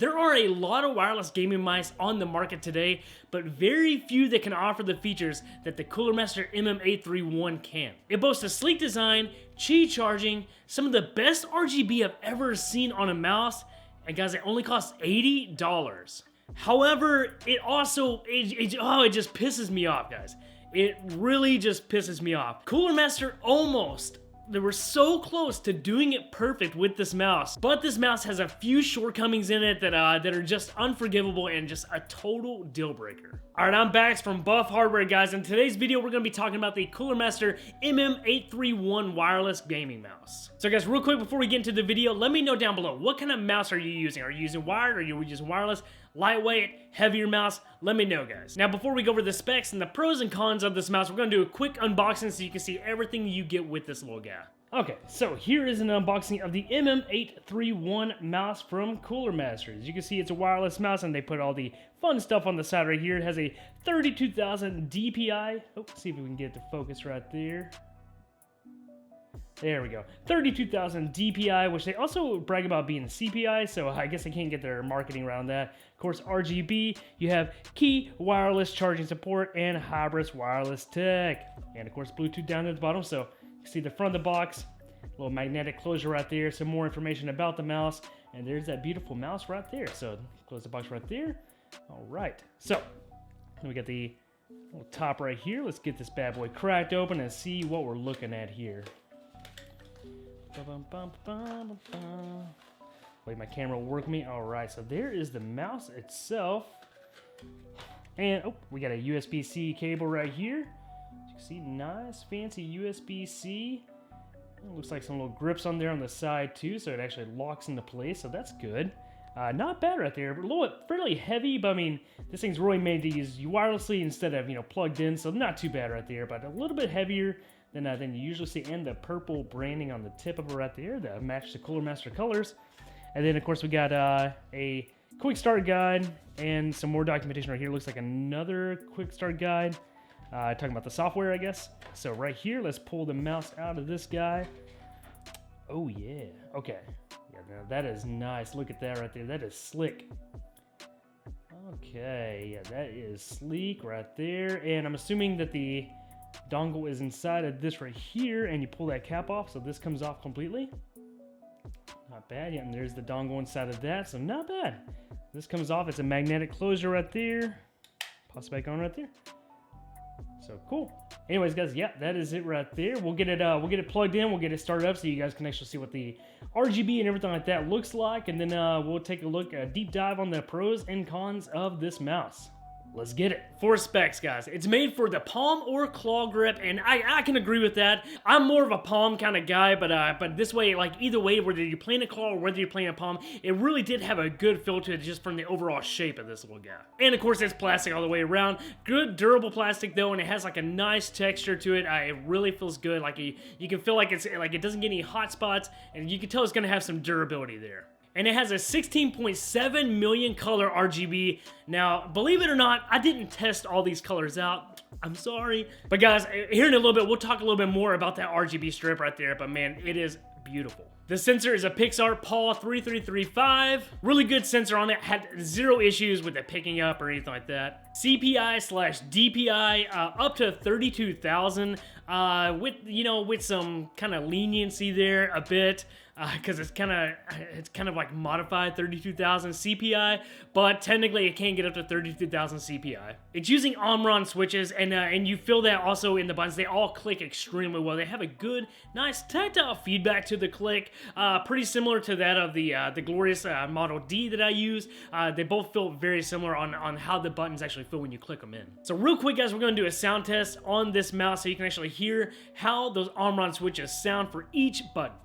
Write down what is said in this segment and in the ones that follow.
There are a lot of wireless gaming mice on the market today, but very few that can offer the features that the Cooler Master MM831 can. It boasts a sleek design, Qi charging, some of the best RGB I've ever seen on a mouse, and guys, it only costs $80. However, it also, it just pisses me off, guys. It really just pisses me off. Cooler Master they were so close to doing it perfect with this mouse, but this mouse has a few shortcomings in it that are just unforgivable and just a total deal breaker. Alright, I'm Bax from Buff Hardware, guys. In today's video, we're going to be talking about the Cooler Master MM831 wireless gaming mouse. So guys, real quick before we get into the video, let me know down below, what kind of mouse are you using? Are you using wired? Are you using wireless? Lightweight, heavier mouse? Let me know, guys. Now, before we go over the specs and the pros and cons of this mouse, we're going to do a quick unboxing so you can see everything you get with this little guy. Okay, so here is an unboxing of the MM831 mouse from Cooler Master. As you can see, it's a wireless mouse, and they put all the fun stuff on the side right here. It has a 32,000 DPI. Oh, see if we can get the focus right there. There we go. 32,000 DPI, which they also brag about being CPI, so I guess they can't get their marketing around that. Of course, RGB, you have key wireless charging support and hybrid wireless tech. And of course, Bluetooth down at the bottom, so you see the front of the box, little magnetic closure right there, some more information about the mouse, and there's that beautiful mouse right there. So close the box right there. All right, so we got the little top right here. Let's get this bad boy cracked open and see what we're looking at here. Wait, my camera will work me. All right, so there is the mouse itself, and oh, we got a USB-C cable right here. You can see, nice fancy USB-C. Looks like some little grips on there on the side too, so it actually locks into place, so that's good. Not bad right there, but a little bit fairly heavy, but I mean, this thing's really made to use wirelessly instead of, plugged in, so not too bad right there, but a little bit heavier than you usually see, and the purple branding on the tip of it right there that match the Cooler Master colors. And then of course we got a quick start guide and some more documentation right here. Looks like another quick start guide talking about the software, I guess. So right here, let's pull the mouse out of this guy. Oh yeah, okay. Yeah, now that is nice. Look at that right there. That is slick. Okay, yeah, that is sleek right there. And I'm assuming that the dongle is inside of this right here, and you pull that cap off, so this comes off completely. Not bad. Yeah, and there's the dongle inside of that, so not bad. This comes off. It's a magnetic closure right there. Pops back on right there. So cool. Anyways, guys, yeah, that is it right there. We'll get it plugged in. We'll get it started up so you guys can actually see what the RGB and everything like that looks like, and then we'll take a deep dive on the pros and cons of this mouse. Let's get it. For specs, guys, it's made for the palm or claw grip, and I can agree with that. I'm more of a palm kind of guy, but this way, like either way, whether you're playing a claw or whether you're playing a palm, it really did have a good feel to it just from the overall shape of this little guy. And of course, it's plastic all the way around. Good durable plastic though, and it has like a nice texture to it. It really feels good. Like you can feel like it doesn't get any hot spots, and you can tell it's gonna have some durability there. And it has a 16.7 million color RGB. Now, believe it or not, I didn't test all these colors out. I'm sorry. But guys, here in a little bit, we'll talk a little bit more about that RGB strip right there. But man, it is beautiful. The sensor is a Pixar PAL 3335. Really good sensor on it. Had zero issues with it picking up or anything like that. CPI/DPI up to 32,000 with some kind of leniency there a bit. Because it's kind of like modified 32,000 CPI, but technically it can get up to 32,000 CPI. It's using Omron switches, and you feel that also in the buttons. They all click extremely well. They have a good, nice tactile feedback to the click, pretty similar to that of the glorious Model D that I use. They both feel very similar on how the buttons actually feel when you click them in. So real quick, guys, we're going to do a sound test on this mouse so you can actually hear how those Omron switches sound for each button.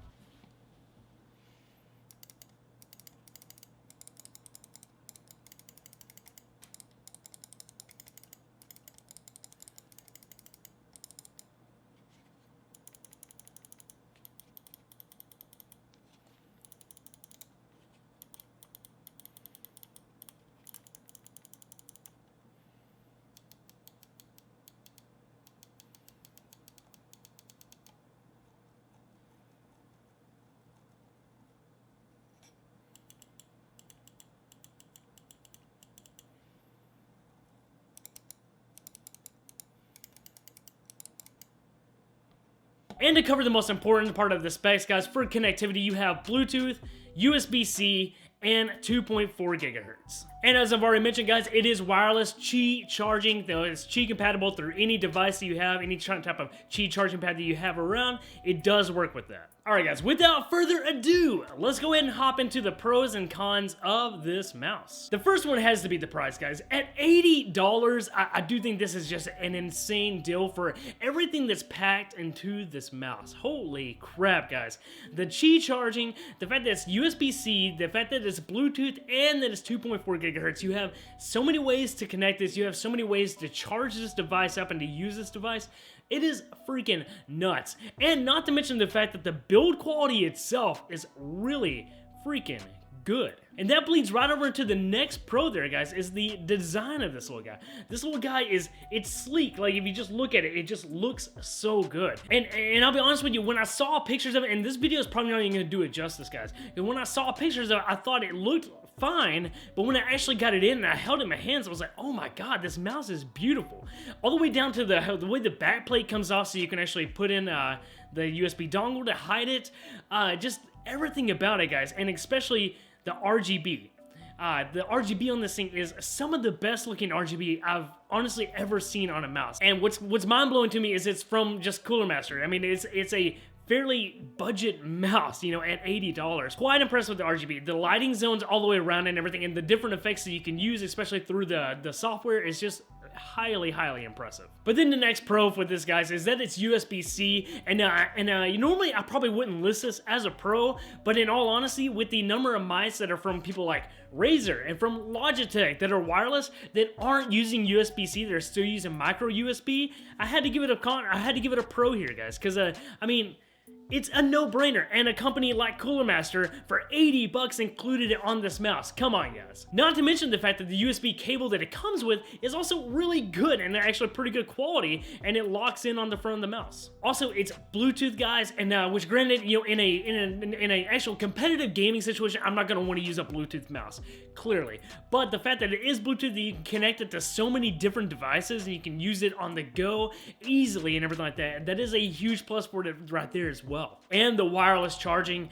And to cover the most important part of the specs, guys, for connectivity, you have Bluetooth, USB-C, and 2.4 gigahertz. And as I've already mentioned, guys, it is wireless Qi charging. Though it's Qi compatible through any device that you have, any type of Qi charging pad that you have around. It does work with that. All right, guys, without further ado, let's go ahead and hop into the pros and cons of this mouse. The first one has to be the price, guys. At $80, I do think this is just an insane deal for everything that's packed into this mouse. Holy crap, guys. The Qi charging, the fact that it's USB-C, the fact that it's Bluetooth, and that it's 2.4 gigahertz. You have so many ways to connect this. You have so many ways to charge this device up and to use this device. It is freaking nuts. And not to mention the fact that the build quality itself is really freaking good. And that bleeds right over into the next pro there, guys, is the design of this little guy. This little guy it's sleek. Like, if you just look at it, it just looks so good. And I'll be honest with you, when I saw pictures of it, and this video is probably not even gonna do it justice, guys. And when I saw pictures of it, I thought it looked fine, but when I actually got it in and I held it in my hands, I was like, oh my god, this mouse is beautiful. All the way down to the way the back plate comes off so you can actually put in the USB dongle to hide it. Just everything about it, guys, and especially the RGB. The RGB on this thing is some of the best looking RGB I've honestly ever seen on a mouse. And what's mind-blowing to me is it's from just Cooler Master. I mean, it's a fairly budget mouse, you know, at $80. Quite impressed with the RGB. The lighting zones all the way around and everything, and the different effects that you can use, especially through the software, is just highly impressive. But then the next pro for this, guys, is that it's USB-C, and normally I probably wouldn't list this as a pro, but in all honesty, with the number of mice that are from people like Razer and from Logitech that are wireless, that aren't using USB-C, they're still using micro USB, I had to give it a pro here, guys, because I mean, it's a no-brainer, and a company like Cooler Master for 80 bucks included it on this mouse. Come on, guys. Not to mention the fact that the USB cable that it comes with is also really good and actually pretty good quality, and it locks in on the front of the mouse. Also, it's Bluetooth, guys, and which granted, you know, in a actual competitive gaming situation, I'm not gonna want to use a Bluetooth mouse, clearly. But the fact that it is Bluetooth, that you can connect it to so many different devices and you can use it on the go easily and everything like that, that is a huge plus for it right there as well. And the wireless charging,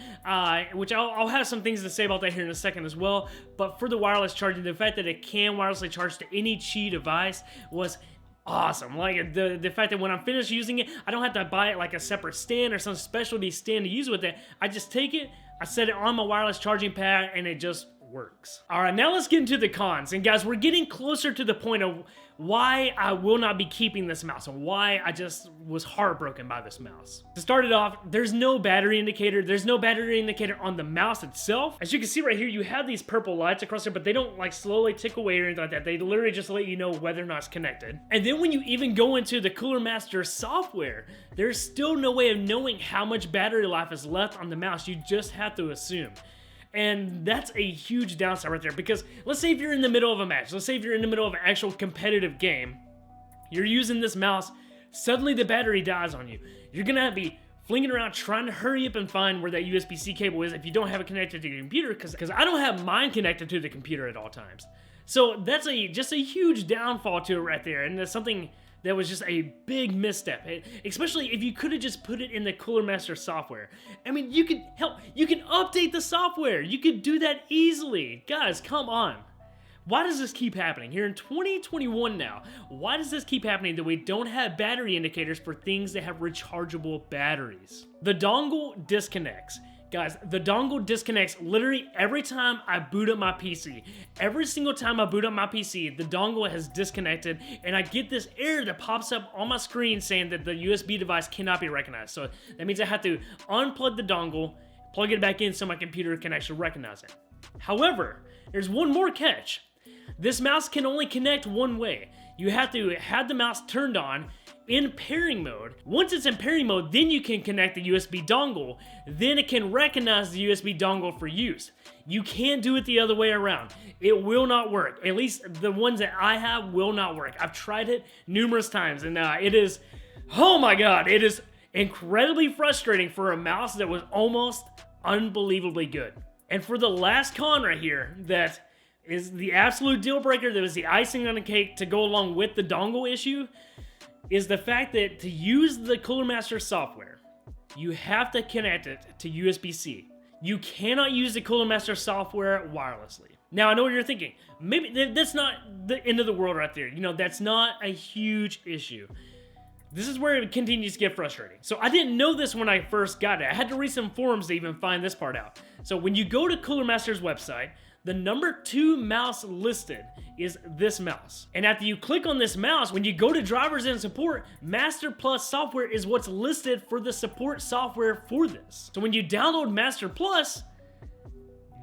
which I'll have some things to say about that here in a second as well, but for the wireless charging, the fact that it can wirelessly charge to any Qi device was awesome. Like, the fact that when I'm finished using it, I don't have to buy it like a separate stand or some specialty stand to use with it. I just take it, I set it on my wireless charging pad, and it just works. All right, now let's get into the cons. And guys, we're getting closer to the point of why I will not be keeping this mouse and why I just was heartbroken by this mouse. To start it off, there's no battery indicator. There's no battery indicator on the mouse itself. As you can see right here, you have these purple lights across there, but they don't like slowly tick away or anything like that. They literally just let you know whether or not it's connected. And then when you even go into the Cooler Master software, there's still no way of knowing how much battery life is left on the mouse. You just have to assume. And that's a huge downside right there, because let's say if you're in the middle of a match, let's say if you're in the middle of an actual competitive game, you're using this mouse, suddenly the battery dies on you. You're gonna be flinging around trying to hurry up and find where that USB-C cable is if you don't have it connected to your computer, because I don't have mine connected to the computer at all times. So that's just a huge downfall to it right there, and that's something that was just a big misstep, especially if you could have just put it in the Cooler Master software. I mean, you can update the software. You could do that easily. Guys, come on. Why does this keep happening? Here in 2021 now, why does this keep happening that we don't have battery indicators for things that have rechargeable batteries? The dongle disconnects. Guys, the dongle disconnects literally every time I boot up my PC. Every single time I boot up my PC, the dongle has disconnected, and I get this error that pops up on my screen saying that the USB device cannot be recognized. So that means I have to unplug the dongle, plug it back in so my computer can actually recognize it. However, there's one more catch. This mouse can only connect one way. You have to have the mouse turned on in pairing mode. Once it's in pairing mode, then you can connect the USB dongle. Then it can recognize the USB dongle for use. You can't do it the other way around. It will not work. At least the ones that I have will not work. I've tried it numerous times, and it is, oh my god, it is incredibly frustrating for a mouse that was almost unbelievably good. And for the last con right here, that is the absolute deal breaker, that was the icing on the cake to go along with the dongle issue, is the fact that to use the Cooler Master software, you have to connect it to USB-C. You cannot use the Cooler Master software wirelessly. Now, I know what you're thinking. Maybe that's not the end of the world right there. You know, that's not a huge issue. This is where it continues to get frustrating. So I didn't know this when I first got it. I had to read some forums to even find this part out. So when you go to Cooler Master's website, the number 2 mouse listed is this mouse. And after you click on this mouse, when you go to drivers and support, Master Plus software is what's listed for the support software for this. So when you download Master Plus,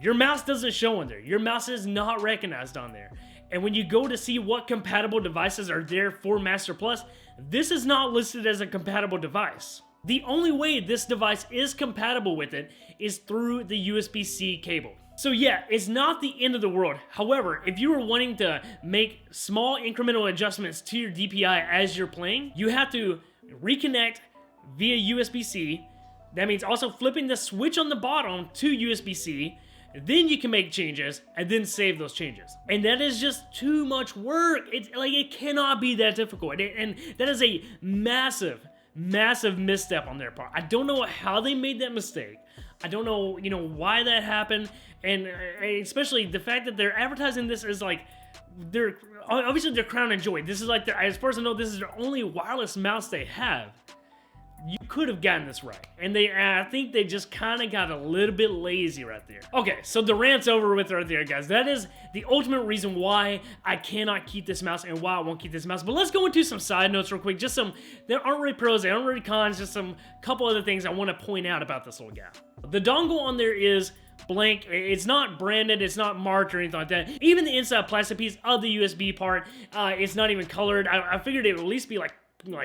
your mouse doesn't show in there. Your mouse is not recognized on there. And when you go to see what compatible devices are there for Master Plus, this is not listed as a compatible device. The only way this device is compatible with it is through the USB-C cable. So yeah, it's not the end of the world. However, if you are wanting to make small incremental adjustments to your DPI as you're playing, you have to reconnect via USB-C. That means also flipping the switch on the bottom to USB-C. Then you can make changes and then save those changes. And that is just too much work. It cannot be that difficult. And that is a massive misstep on their part. I don't know how they made that mistake. I don't know, why that happened. And especially the fact that they're advertising this as like, they're crown and joy. This is like, as far as I know, this is their only wireless mouse they have. You could have gotten this right. And I think they just kind of got a little bit lazy right there. Okay, so the rant's over with right there, guys. That is the ultimate reason why I cannot keep this mouse and why I won't keep this mouse. But let's go into some side notes real quick. Just some, there aren't really pros, there aren't really cons, just some couple other things I want to point out about this little guy. The dongle on there is blank. It's not branded, it's not marked or anything like that. Even the inside plastic piece of the USB part, it's not even colored. I figured it would at least be like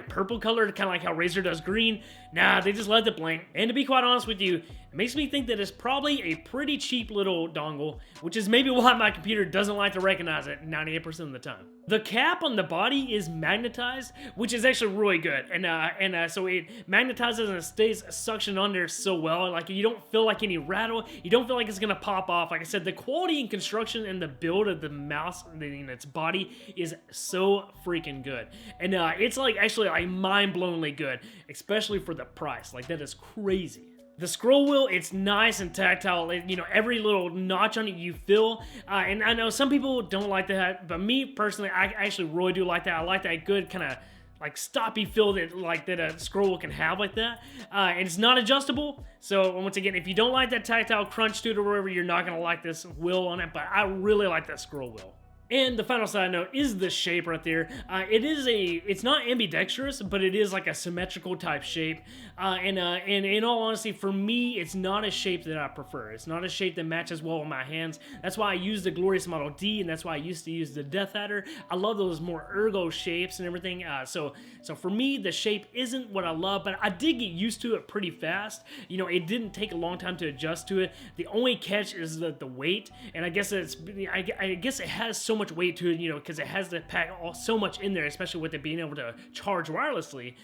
purple colored, kind of like how Razer does green. Nah, they just left it blank. And to be quite honest with you, it makes me think that it's probably a pretty cheap little dongle, which is maybe why my computer doesn't like to recognize it 98% of the time. The cap on the body is magnetized, which is actually really good. And so it magnetizes and it stays suctioned on there so well. Like, you don't feel like any rattle. You don't feel like it's gonna pop off. Like I said, the quality and construction and the build of the mouse in its body is so freaking good. And it's like actually like mind-blowingly good, especially for the price. Like, that is crazy. The scroll wheel, it's nice and tactile. Every little notch on it you feel. And I know some people don't like that, but me personally, I actually really do like that. I like that good kind of like stoppy feel that a scroll wheel can have like that. And it's not adjustable. So once again, if you don't like that tactile crunch to it or whatever, you're not gonna like this wheel on it. But I really like that scroll wheel. And the final side note is the shape right there. It's not ambidextrous, but it is like a symmetrical type shape. And in all honesty, for me, it's not a shape that I prefer. It's not a shape that matches well with my hands. That's why I use the Glorious Model D, and that's why I used to use the Death Adder. I love those more ergo shapes and everything. So for me, the shape isn't what I love, but I did get used to it pretty fast. It didn't take a long time to adjust to it. The only catch is the weight, and I guess I guess it has so much weight to it, because it has to pack so much in there, especially with it being able to charge wirelessly.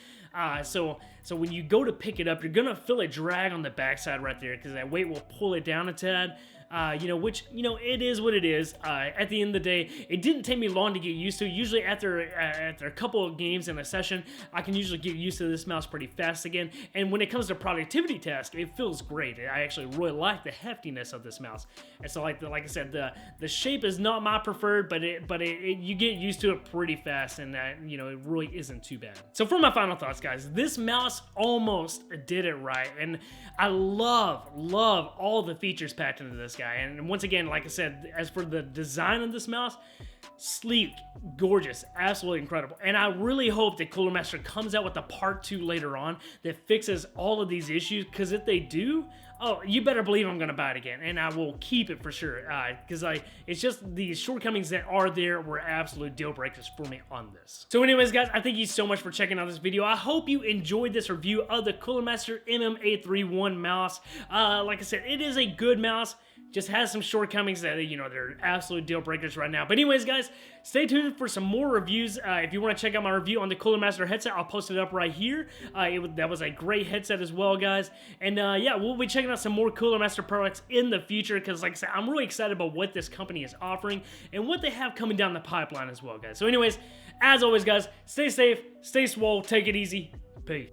So when you go to pick it up, you're gonna feel a drag on the backside right there, because that weight will pull it down a tad. Which it is what it is. At the end of the day, it didn't take me long to get used to. Usually after a couple of games in a session, I can usually get used to this mouse pretty fast again. And when it comes to productivity tasks, it feels great. I actually really like the heftiness of this mouse. And so like I said, the shape is not my preferred, but you get used to it pretty fast, and it really isn't too bad. So for my final thoughts, guys, this mouse almost did it right, and I love all the features packed into this guy. And once again, like I said, as for the design of this mouse, sleek, gorgeous, absolutely incredible. And I really hope that Cooler Master comes out with a part 2 later on that fixes all of these issues, because if they do, oh, you better believe I'm gonna buy it again, and I will keep it for sure. Because it's just the shortcomings that are there were absolute deal breakers for me on this. So anyways, guys, I thank you so much for checking out this video. I hope you enjoyed this review of the Cooler Master MM831 mouse. Like I said, it is a good mouse. Just has some shortcomings that, they're absolute deal breakers right now. But anyways, guys, stay tuned for some more reviews. If you want to check out my review on the Cooler Master headset, I'll post it up right here. That was a great headset as well, guys. And yeah, we'll be checking out some more Cooler Master products in the future, because like I said, I'm really excited about what this company is offering and what they have coming down the pipeline as well, guys. So anyways, as always, guys, stay safe, stay swole, take it easy. Peace.